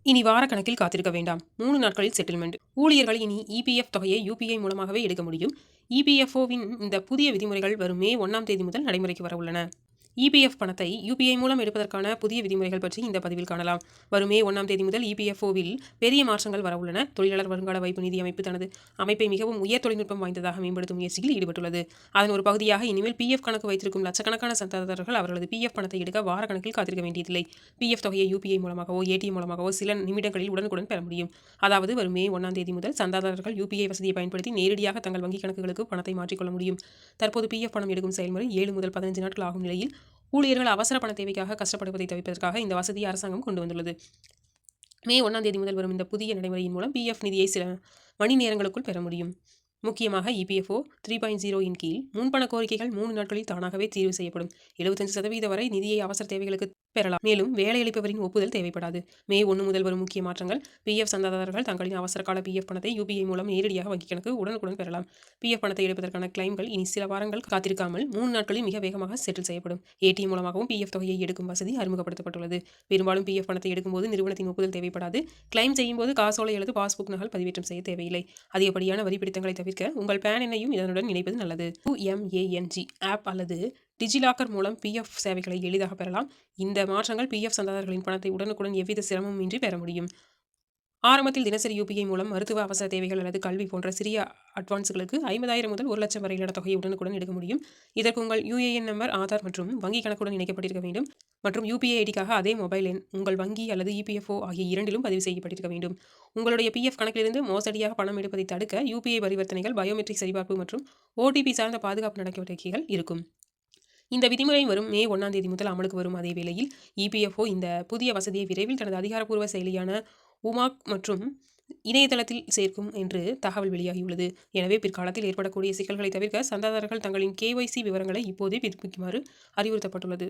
இனி வாரக்கணக்கில் காத்திருக்க வேண்டாம். 3 நாட்களில் செட்டில்மெண்ட். ஊழியர்கள் இனி இபிஎஃப் தொகையை யுபிஐ மூலமாகவே எடுக்க முடியும். இபிஎஃப்ஓவின் இந்த புதிய விதிமுறைகள் வரும் மே 1ஆம் தேதி முதல் நடைமுறைக்கு வரவுள்ளன. இபிஎஃப் பணத்தை யுபிஐ மூலம் எடுப்பதற்கான புதிய விதிமுறைகள் பற்றி இந்த பதிவில் காணலாம். வரும் மே 1ஆம் தேதி முதல் இபிஎஃப்ஓவில் பெரிய மாற்றங்கள் வரவுள்ளன. தொழிலாளர் வருங்கால வைப்பு நிதி அமைப்பு தனது அமைப்பை மிகவும் உயர் தொழில்நுட்பம் வாய்ந்ததாக மேம்படுத்தும் முயற்சியில் ஈடுபட்டுள்ளது. அதன் ஒரு பகுதியாக இனிமேல் பிஎஃப் கணக்கு வைத்திருக்கும் லட்சக்கணக்கான சந்தாதாரர்கள் அவர்களது பிஎஃப் பணத்தை எடுக்க வார கணக்கில் காத்திருக்க வேண்டியதில்லை. பிஎஃப் தொகையை யுபிஐ மூலமாகவோ ஏடிஎம் மூலமாகவோ சில நிமிடங்களில் உடனுக்குடன் பெற முடியும். அதாவது வரும் மே 1ஆம் தேதி முதல் சந்தாதாரர்கள் யுபிஐ வசதியை பயன்படுத்தி நேரடியாக தங்கள் வங்கிக் கணக்குகளுக்கு பணத்தை மாற்றிக்கொள்ள முடியும். தற்போது பிஎஃப் பணம் எடுக்கும் செயல்முறை 7 முதல் 15 நாட்கள் ஆகும் நிலையில் ஊழியர்கள் அவசர பண தேவைக்காக கஷ்டப்படுவதை தவிர்ப்பதற்காக இந்த வசதியை அரசாங்கம் கொண்டு வந்துள்ளது. மே 1ஆம் தேதி முதல் வரும் இந்த புதிய நடைமுறையின் மூலம் பிஎஃப் நிதியை சில மணி நேரங்களுக்குள் பெற முடியும். முக்கியமாக இபிஎஃப்ஓ 3.0 இன் கீழ் முன்பண கோரிக்கைகள் 3 நாட்களில் தானாகவே தீர்வு செய்யப்படும். 75% வரை நிதியை அவசர தேவைகளுக்கு பெறலாம். மேலும் வேலையளிப்பவரின் ஒப்புதல் தேவைப்படாது. மே 1 முதல் வரும் முக்கிய மாற்றங்கள். பிஎஃப் சந்தாதாரர்கள் தங்களின் அவசர கால பிஎஃப் பணத்தை யுபிஐ மூலம் நேரடியாக வங்கிக் கணக்கு உடனுக்குடன் பெறலாம். பிஎஃப் பணத்தை எடுப்பதற்கான கிளைம்கள் இனி சில வாரங்கள் காத்திருக்காமல் 3 நாட்களில் மிக வேகமாக செட்டில் செய்யப்படும். ஏடிஎம் மூலமாகவும் பிஎஃப் தொகையை எடுக்கும் வசதி அறிமுகப்படுத்தப்பட்டுள்ளது. பெரும்பாலும் பிஎஃப் பணத்தை எடுக்கும்போது நிறுவனத்தின் ஒப்புதல் தேவைப்படாது. கிளைம் செய்யும்போது காசோலை அல்லது பாஸ்புக் நகல் பதிவேற்றம் செய்ய தேவையில்லை. அதிகப்படியான வரி பிடித்தங்களை தவிர்க்க உங்கள் பேன் எண்ணையும் இதனுடன் இணைப்பது நல்லது. UMANG ஆப் அல்லது டிஜிலாக்கர் மூலம் பிஎஃப் சேவைகளை எளிதாக பெறலாம். இந்த மாற்றங்கள் பிஎஃப் சந்தாதாரர்களின் பணத்தை உடனுக்குடன் எவ்வித சிரமமும் இன்றி பெற முடியும். ஆரம்பத்தில் தினசரி யுபிஐ மூலம் மருத்துவ அவசர தேவைகள் அல்லது கல்வி போன்ற சிறிய அட்வான்ஸ்களுக்கு 50,000 முதல் 1 லட்சம் வரையிலான தொகையை உடனுக்குடன் எடுக்க முடியும். இதற்கு உங்கள் UAN நம்பர், ஆதார் மற்றும் வங்கி கணக்குடன் இணைக்கப்பட்டிருக்க வேண்டும். மற்றும் யுபிஐ ஐடிக்காக அதே மொபைல் எண் உங்கள் வங்கி அல்லது இபிஎஃப்ஓ ஆகிய இரண்டிலும் பதிவு செய்யப்பட்டிருக்க வேண்டும். உங்களுடைய பிஎஃப் கணக்கிலிருந்து மோசடியாக பணம் எடுப்பதை தடுக்க யுபிஐ பரிவர்த்தனைகள், பயோமெட்ரிக் சரிபார்ப்பு மற்றும் ஓடிபி சார்ந்த பாதுகாப்பு நடவடிக்கைகள் இருக்கும். இந்த விதிமுறை வரும் மே 1ஆம் தேதி முதல் அமலுக்கு வரும். அதே வேளையில் இபிஎஃப்ஓ இந்த புதிய வசதியை விரைவில் தனது அதிகாரப்பூர்வ செயலியான உமாக் மற்றும் இணையதளத்தில் சேர்க்கும் என்று தகவல் வெளியாகியுள்ளது. எனவே பிற்காலத்தில் ஏற்படக்கூடிய சிக்கல்களை தவிர்க்க சந்தாதாரர்கள் தங்களின் KYC விவரங்களை இப்போதே புதுப்பிக்குமாறு அறிவுறுத்தப்பட்டுள்ளது.